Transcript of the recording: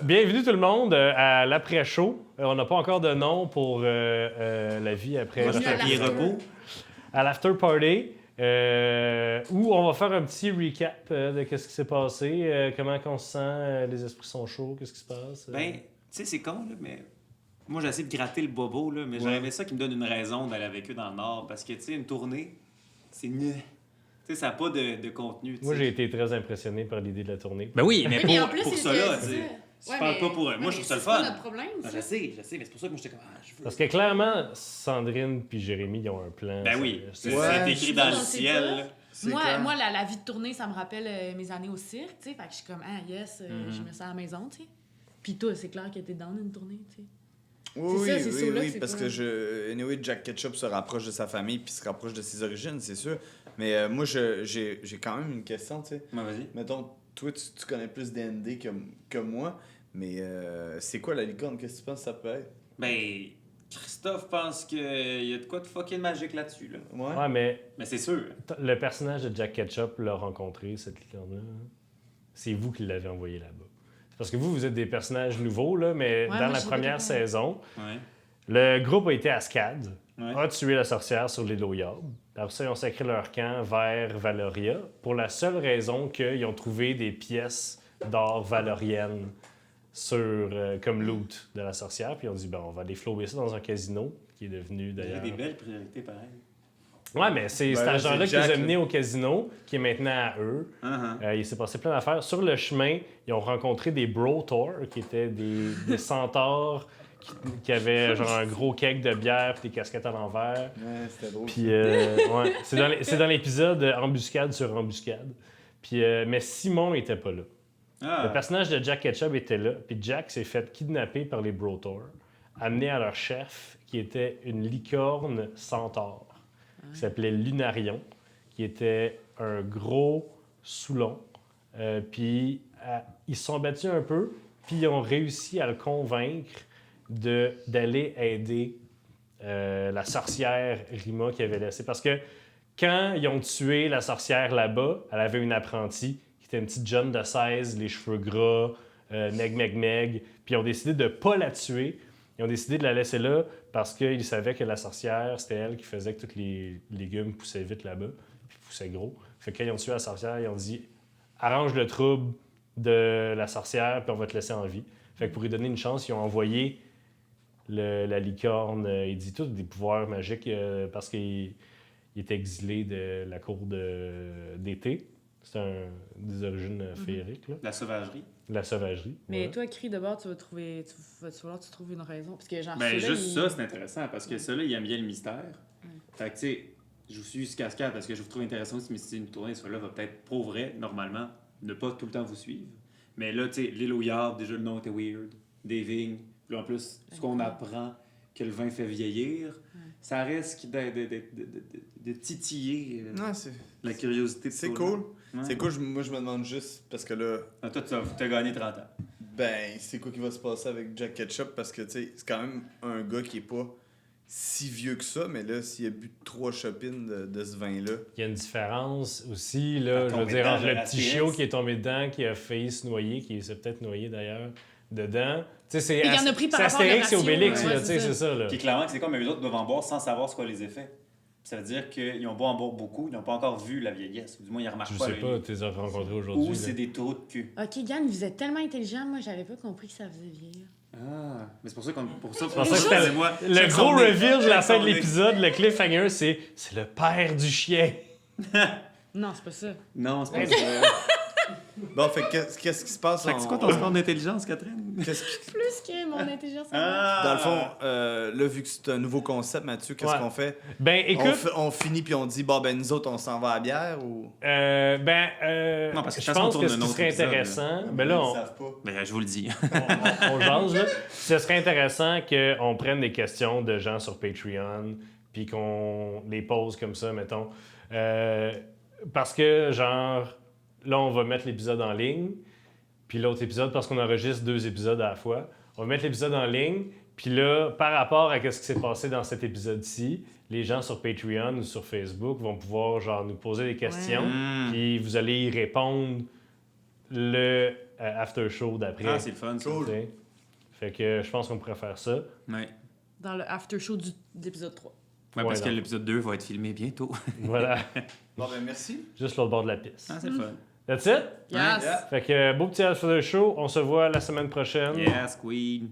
Bienvenue tout le monde à l'après-show. On n'a pas encore de nom pour la vie après repos. À l'after party, où on va faire un petit recap de ce qui s'est passé, comment on se sent, les esprits sont chauds, qu'est-ce qui se passe. Ben, tu sais, c'est con, là, mais moi, j'essaie de gratter le bobo, là, mais j'aurais aimé ça qui me donne une raison d'aller avec eux dans le Nord, parce que, tu sais, une tournée, c'est nul. Tu sais, ça n'a pas de contenu, t'sais. Moi, j'ai été très impressionné par l'idée de la tournée. Ben oui, mais Oui, en plus, pour ça, c'était- là, tu sais. Je parle pas pour eux. Moi, je trouve ça le fun. C'est pas notre problème, Ben, ça. je sais, mais c'est pour ça que moi, j'étais comme, je veux. Parce que clairement, Sandrine puis Jérémy, ils ont un plan. Ben oui, c'est Ouais, écrit dans le ciel. Là. Moi, la vie de tournée, ça me rappelle mes années au cirque, tu sais. Fait que je suis comme, je mets ça à la maison, tu sais. Puis toi, c'est clair que t'es dans une tournée, tu sais. Oui, C'est ça, c'est ça, là, oui, c'est parce pas- que anyway, Jack Ketchup se rapproche de sa famille puis se rapproche de ses origines, c'est sûr. Mais moi, j'ai quand même une question, tu sais. Ben, vas-y. Mettons, toi, tu connais plus D&D que moi, mais c'est quoi la licorne? Qu'est-ce que tu penses que ça peut être? Ben, Christophe pense qu'il y a de quoi de fucking magique là-dessus, là. Ouais, mais Mais c'est sûr. le personnage de Jack Ketchup l'a rencontré, cette licorne-là. C'est vous qui l'avez envoyé là-bas. C'est parce que vous êtes des personnages nouveaux, là, mais Ouais, dans moi, la j'ai première pas- saison, Ouais. le groupe a été à Scad, Ouais. a tué la sorcière sur l'île Oyab. Après ça, ils ont sacré leur camp vers Valoria pour la seule raison qu'ils ont trouvé des pièces d'or valoriennes comme loot de la sorcière. Puis ils ont dit, on va aller flouer ça dans un casino, qui est devenu Il y a d'ailleurs... des belles priorités, pareil. Ouais, mais c'est Ben cet là, agent-là c'est qui les a Jack, menés au casino, qui est maintenant à eux. Uh-huh. Il s'est passé plein d'affaires. Sur le chemin, ils ont rencontré des Bro-Tor, qui étaient des centaures qui avaient genre un gros keg de bière et des casquettes à l'envers. Ouais, c'était drôle. Puis, ouais, c'est dans l'épisode Embuscade sur Embuscade. Puis, mais Simon n'était pas là. Le personnage de Jack Ketchup était là. Puis Jack s'est fait kidnapper par les Bro-Tor, amené à leur chef, qui était une licorne centaure, qui s'appelait Lunarion, qui était un gros Soulon. Puis ils se sont battus un peu, puis ils ont réussi à le convaincre d'aller aider la sorcière Rima qui avait laissé. Parce que quand ils ont tué la sorcière là-bas, elle avait une apprentie qui était une petite jeune de 16, les cheveux gras, meg, puis ils ont décidé de ne pas la tuer. Ils ont décidé de la laisser là parce qu'ils savaient que la sorcière, c'était elle qui faisait que tous les légumes poussaient vite là-bas, puis poussaient gros. Fait que quand ils ont tué la sorcière, ils ont dit « Arrange le trouble de la sorcière, puis on va te laisser en vie. » Fait que pour lui donner une chance, ils ont envoyé la licorne, il dit tout des pouvoirs magiques parce qu'il est exilé de la cour d'été. C'est des origines féeriques, là. La sauvagerie. La sauvagerie. Mais ouais. toi, Cri, de bord, tu vas falloir que tu trouves une raison. Parce que, genre, Ben, ceux-là, juste ça, c'est intéressant, parce que ça, là, il aime bien le mystère. Fait que, tu sais, je vous suis jusqu'à ce parce que je vous trouve intéressant si c'est une tournée, celui-là va peut-être, pour vrai, normalement, ne pas tout le temps vous suivre. Mais là, tu sais, l'île aux Yards, déjà, le nom était weird. Des vignes. Puis en plus, ce qu'on apprend que le vin fait vieillir, ça risque de titiller Non, c'est la curiosité de c'est ça, cool. là. Ouais. C'est cool, moi je me demande juste, parce que là, Ah, toi, t'as gagné 30 ans. ben, c'est quoi qui va se passer avec Jack Ketchup? Parce que, tu sais, c'est quand même un gars qui est pas si vieux que ça, mais là, s'il a bu 3 chopines de ce vin-là... Il y a une différence aussi, là, À je veux tomber dire, dedans, entre le la petit TS. chiot qui est tombé dedans, qui a failli se noyer, qui s'est peut-être noyé d'ailleurs, dedans. Tu sais, c'est Il y en a pris par c'est rapport à Astérix et le ratio, Obélix, ouais, là, tu sais, c'est c'est ça. ça, là. Puis clairement, que c'est comme eux autres doivent en boire sans savoir c'est quoi les effets. Puis ça veut dire qu'ils ont beau en boire beaucoup, ils n'ont pas encore vu la vieillesse. Ou du moins, ils remarquent Je pas. sais le- pas, tu les as rencontrés aujourd'hui. Ou là. c'est des trous de cul. OK, Yann, vous êtes tellement intelligent. Moi, j'avais pas compris que ça faisait vieillir. Ah, mais c'est pour ça qu'on. Pour ça, pour ça que c'était moi. Le gros reveal de la fin de l'épisode, le cliffhanger, c'est le père du chien. Non, c'est pas ça. Non, c'est pas ça. Bon, fait que qu'est-ce qui se passe Fait que c'est quoi ton score d'intelligence, Catherine? Qu'est-ce qui- Plus que mon intelligence. Ah! Dans le fond, là, vu que c'est un nouveau concept, Mathieu, qu'est-ce Ouais. qu'on fait? Ben, écoute, On finit puis on dit, bon, ben, nous autres, on s'en va à la bière ou... Non, parce que je de toute façon, pense on que tourne ce un qui autre serait épisode, intéressant, ben là, Ils savent pas. Ben, je vous le dis. on jase, là. Ce serait intéressant qu'on prenne des questions de gens sur Patreon, puis qu'on les pose comme ça, mettons. Parce que, genre, là, on va mettre l'épisode en ligne, puis l'autre épisode, parce qu'on enregistre 2 épisodes à la fois, on va mettre l'épisode en ligne, puis là, par rapport à ce qui s'est passé dans cet épisode-ci, les gens sur Patreon ou sur Facebook vont pouvoir, genre, nous poser des questions, Mm. puis vous allez y répondre le after show d'après. Ah, c'est le fun, ça. Cool. Tu sais. Fait que je pense qu'on pourrait faire ça. Ouais. Dans le after show de l'épisode 3. Ouais, parce Ouais, que non. l'épisode 2 va être filmé bientôt. Voilà. Bon, ben merci. Juste l'autre bord de la piste. Ah, c'est le fun. That's it? Yes! Yeah. Fait que beau petit after show. On se voit la semaine prochaine. Yes, Queen.